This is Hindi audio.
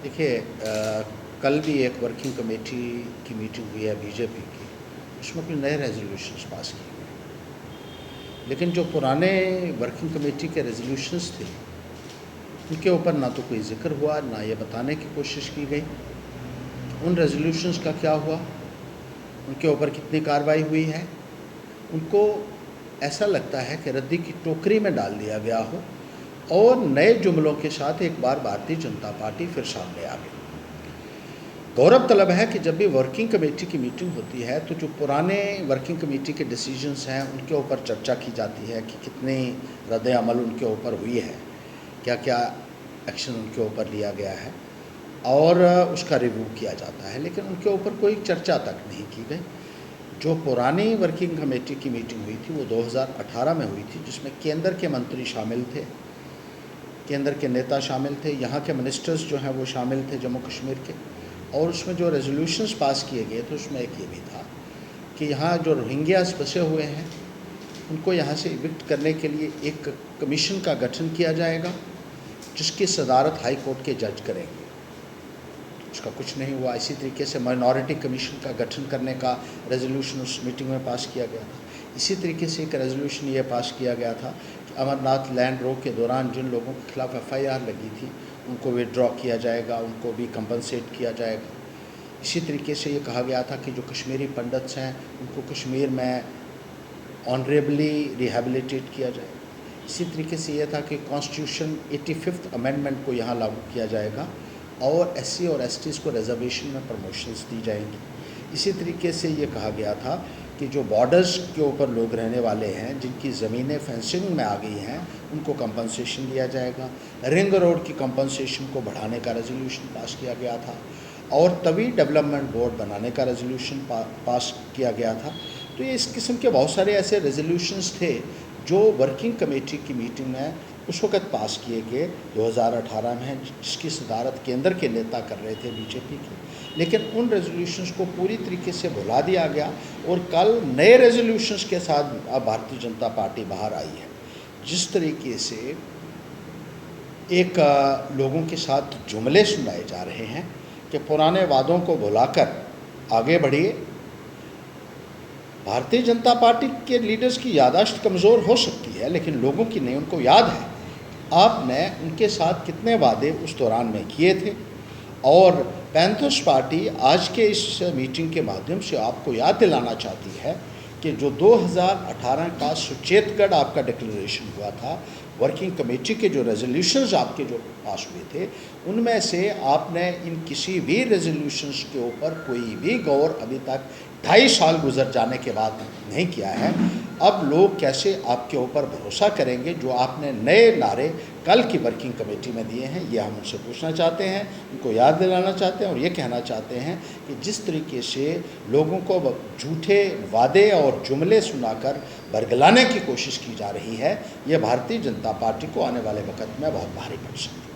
देखिए, कल भी एक वर्किंग कमेटी की मीटिंग हुई है बीजेपी की, उसमें कुछ नए रेजोल्यूशंस पास किए गए, लेकिन जो पुराने वर्किंग कमेटी के रेजोल्यूशंस थे उनके ऊपर ना तो कोई जिक्र हुआ, ना ये बताने की कोशिश की गई उन रेजोल्यूशंस का क्या हुआ, उनके ऊपर कितनी कार्रवाई हुई है। उनको ऐसा लगता है कि रद्दी की टोकरी में डाल दिया गया हो और नए जुमलों के साथ एक बार भारतीय जनता पार्टी फिर सामने आ गई। गौरव तलब है कि जब भी वर्किंग कमेटी की मीटिंग होती है तो जो पुराने वर्किंग कमेटी के डिसीजंस हैं उनके ऊपर चर्चा की जाती है कि कितनी रद्द अमल उनके ऊपर हुई है, क्या क्या एक्शन उनके ऊपर लिया गया है और उसका रिव्यू किया जाता है, लेकिन उनके ऊपर कोई चर्चा तक नहीं की गई। जो पुरानी वर्किंग कमेटी की मीटिंग हुई थी वो 2018 में हुई थी, जिसमें केंद्र के मंत्री शामिल थे, केंद्र के नेता शामिल थे, यहाँ के मिनिस्टर्स जो हैं वो शामिल थे जम्मू कश्मीर के, और उसमें जो रेजोल्यूशंस पास किए गए थे उसमें एक ये भी था कि यहाँ जो रोहिंग्यास बसे हुए हैं उनको यहाँ से इविक्ट करने के लिए एक कमीशन का गठन किया जाएगा जिसकी सदारत हाई कोर्ट के जज करेंगे। उसका कुछ नहीं हुआ। इसी तरीके से माइनॉरिटी कमीशन का गठन करने का रेजोल्यूशन उस मीटिंग में पास किया गया था। इसी तरीके से एक रेजोल्यूशन ये पास किया गया था कि अमरनाथ लैंड रोक के दौरान जिन लोगों के खिलाफ FIR लगी थी उनको विड्रॉ किया जाएगा, उनको भी कंपनसेट किया जाएगा। इसी तरीके से ये कहा गया था कि जो कश्मीरी पंडित्स हैं उनको कश्मीर में ऑनरेबली रिहेबिलिटेट किया जाएगा। इसी तरीके से यह था कि कॉन्स्टिट्यूशन 85th अमेंडमेंट को यहाँ लागू किया जाएगा और SC और STs को रिजर्वेशन में प्रमोशंस दी जाएंगी। इसी तरीके से ये कहा गया था कि जो बॉर्डर्स के ऊपर लोग रहने वाले हैं जिनकी ज़मीनें फेंसिंग में आ गई हैं उनको कंपनसेशन दिया जाएगा। रिंग रोड की कंपनसेशन को बढ़ाने का रेजोल्यूशन पास किया गया था और तवी डेवलपमेंट बोर्ड बनाने का रेजोल्यूशन पास किया गया था। तो ये इस किस्म के बहुत सारे ऐसे रेजोल्यूशंस थे जो वर्किंग कमेटी की मीटिंग में उस वक़्त पास किए गए 2018 में, जिसकी सदारत केंद्र के नेता कर रहे थे बीजेपी के, लेकिन उन रेजोल्यूशंस को पूरी तरीके से भुला दिया गया और कल नए रेजोल्यूशंस के साथ अब भारतीय जनता पार्टी बाहर आई है। जिस तरीके से एक लोगों के साथ जुमले सुनाए जा रहे हैं कि पुराने वादों को भुलाकर आगे बढ़िए। भारतीय जनता पार्टी के लीडर्स की याददाश्त कमज़ोर हो सकती है लेकिन लोगों की नहीं। उनको याद है आपने उनके साथ कितने वादे उस दौरान में किए थे और पैंथर्स पार्टी आज के इस मीटिंग के माध्यम से आपको याद दिलाना चाहती है कि जो 2018 का सुचेतगढ़ आपका डिक्लेरेशन हुआ था, वर्किंग कमेटी के जो रेजोल्यूशंस आपके जो पास हुए थे उनमें से आपने इन किसी भी रेजोल्यूशंस के ऊपर कोई भी गौर अभी तक 2.5 साल गुजर जाने के बाद नहीं किया है। अब लोग कैसे आपके ऊपर भरोसा करेंगे जो आपने नए नारे कल की वर्किंग कमेटी में दिए हैं, ये हम उनसे पूछना चाहते हैं, उनको याद दिलाना चाहते हैं और ये कहना चाहते हैं कि जिस तरीके से लोगों को झूठे वादे और जुमले सुनाकर बरगलाने की कोशिश की जा रही है, ये भारतीय जनता पार्टी को आने वाले वक्त में बहुत भारी पड़ सकती है।